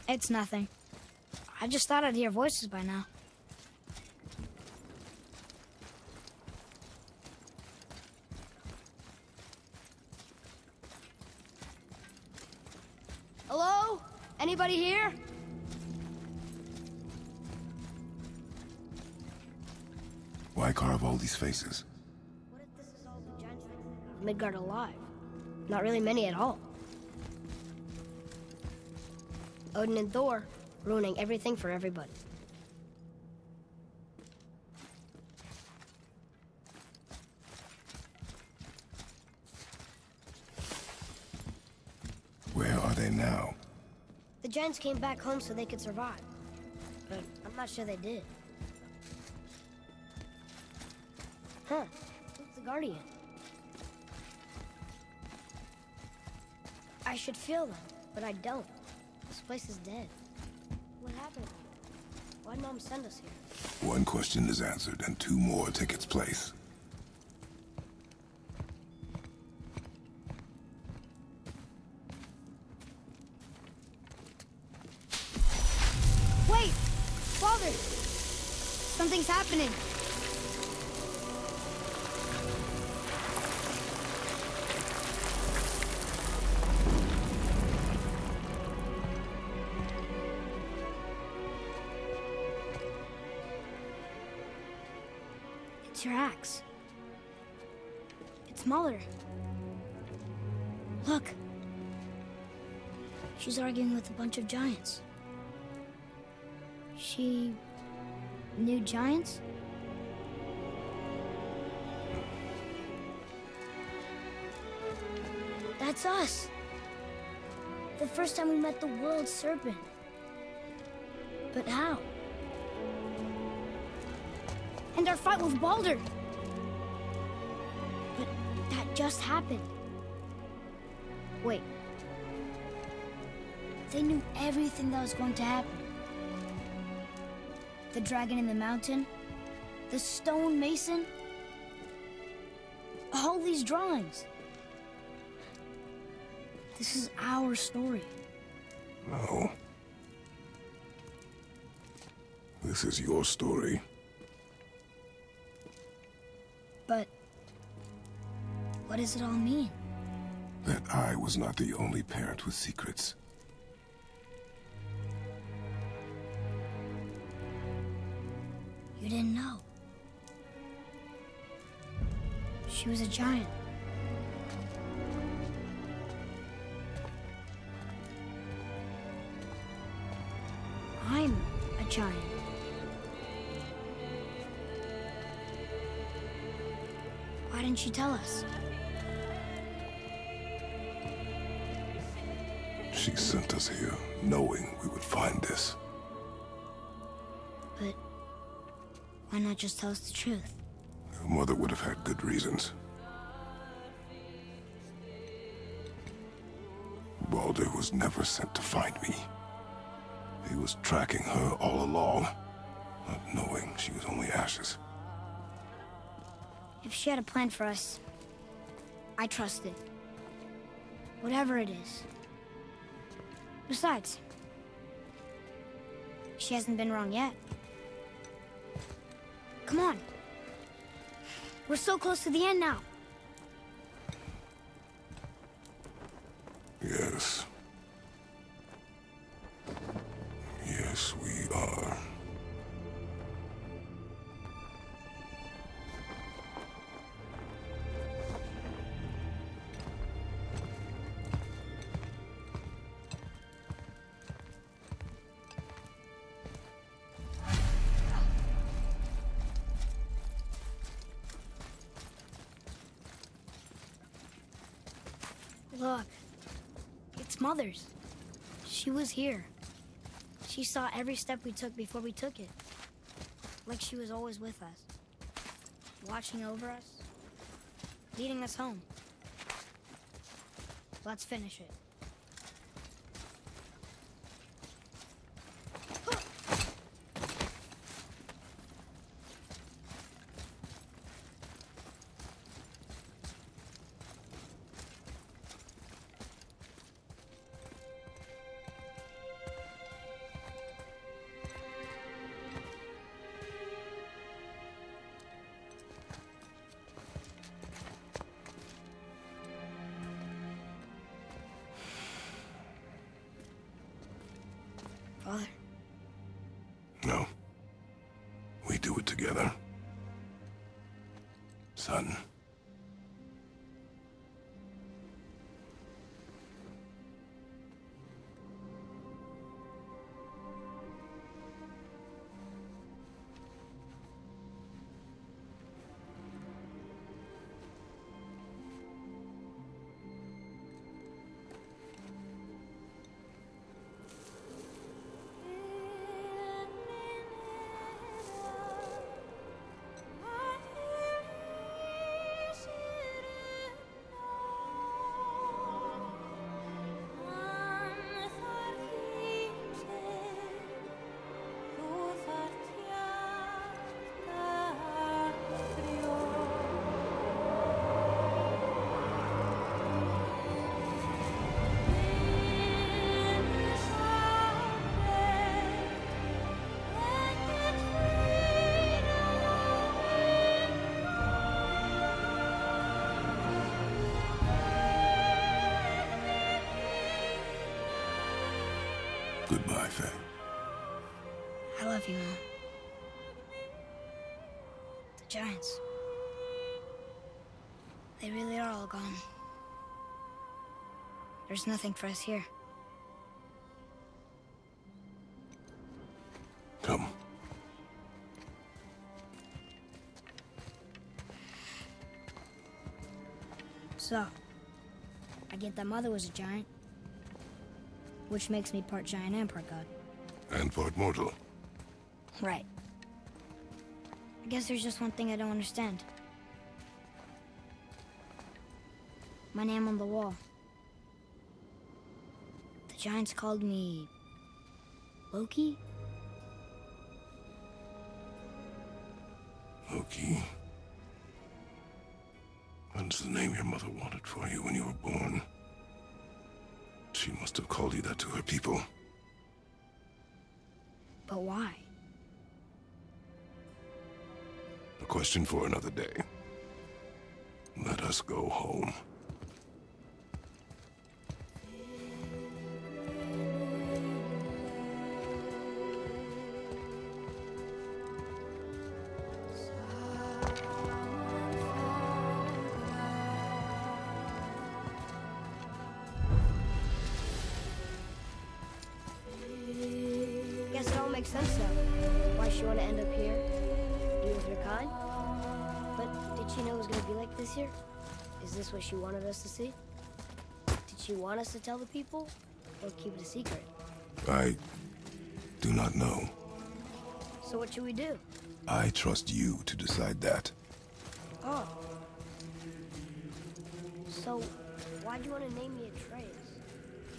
It's nothing. I just thought I'd hear voices by now. Hello? Anybody here? Why carve all these faces? Midgard alive. Not really many at all. Odin and Thor, ruining everything for everybody. Where are they now? The giants came back home so they could survive. But I'm not sure they did. Huh. Who's the Guardian? I should feel them, but I don't. This place is dead. What happened? Why'd Mom send us here? One question is answered, and two more take its place. Wait! Father! Something's happening. It's your axe. It's Mother. Look. She's arguing with a bunch of giants. She knew giants? That's us. The first time we met the world serpent. But how? And our fight with Baldur. But that just happened. Wait. They knew everything that was going to happen. The dragon in the mountain, the stone mason, all these drawings. This is our story. No. This is your story. But what does it all mean? That I was not the only parent with secrets. You didn't know. She was a giant. I'm a giant. Why didn't she tell us? She sent us here, knowing we would find this. But why not just tell us the truth? Your mother would have had good reasons. Baldur was never sent to find me. He was tracking her all along, not knowing she was only ashes. If she had a plan for us, I trust it. Whatever it is. Besides, she hasn't been wrong yet. Come on. We're so close to the end now. Yes. Yes, we are. Look, it's Mother's. She was here. She saw every step we took before we took it. Like she was always with us. Watching over us. Leading us home. Let's finish it. Father? No. We do it together. Son. Goodbye, Faye. I love you, Mom. The giants. They really are all gone. There's nothing for us here. Come. So, I get that Mother was a giant, which makes me part giant and part god. And part mortal. Right. I guess there's just one thing I don't understand. My name on the wall. The giants called me... Loki? Loki. That's the name your mother wanted for you when you were born. She must have called you that to her people. But why? A question for another day. Let us go home. Guess it all makes sense now. Why she want to end up here? Be with her kind? But did she know it was going to be like this here? Is this what she wanted us to see? Did she want us to tell the people? Or keep it a secret? I do not know. So what should we do? I trust you to decide that. Oh. So, why'd you want to name me Atreus?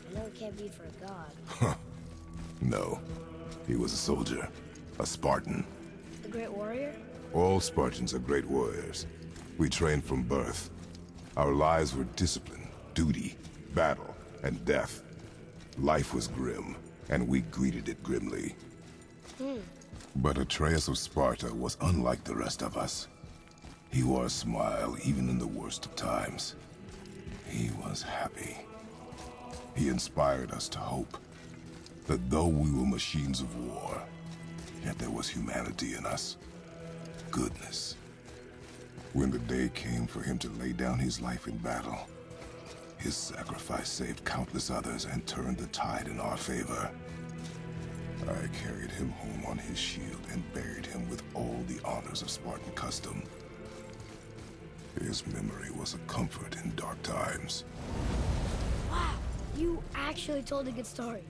I know it can't be for a god. No. He was a soldier. A Spartan. The great warrior? All Spartans are great warriors. We trained from birth. Our lives were discipline, duty, battle, and death. Life was grim, and we greeted it grimly. But Atreus of Sparta was unlike the rest of us. He wore a smile even in the worst of times. He was happy. He inspired us to hope that though we were machines of war, yet there was humanity in us. Goodness. When the day came for him to lay down his life in battle, his sacrifice saved countless others and turned the tide in our favor. I carried him home on his shield and buried him with all the honors of Spartan custom. His memory was a comfort in dark times. Wow, you actually told a good story.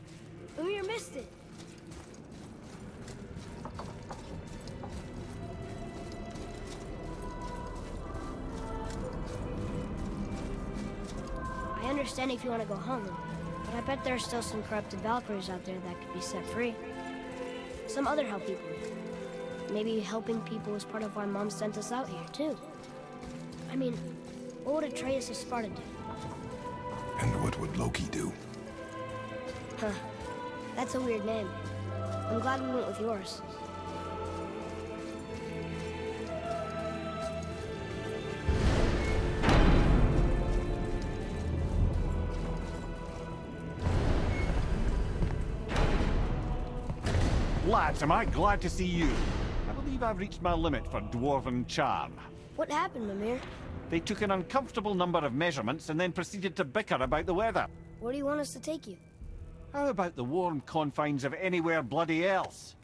Amir missed it. I understand if you want to go home, but I bet there are still some corrupted Valkyries out there that could be set free. Some other help people. Maybe helping people is part of why Mom sent us out here, too. I mean, what would Atreus of Sparta do? And what would Loki do? Huh. That's a weird name. I'm glad we went with yours. Lads, am I glad to see you. I believe I've reached my limit for dwarven charm. What happened, Mimir? They took an uncomfortable number of measurements and then proceeded to bicker about the weather. Where do you want us to take you? How about the warm confines of anywhere bloody else?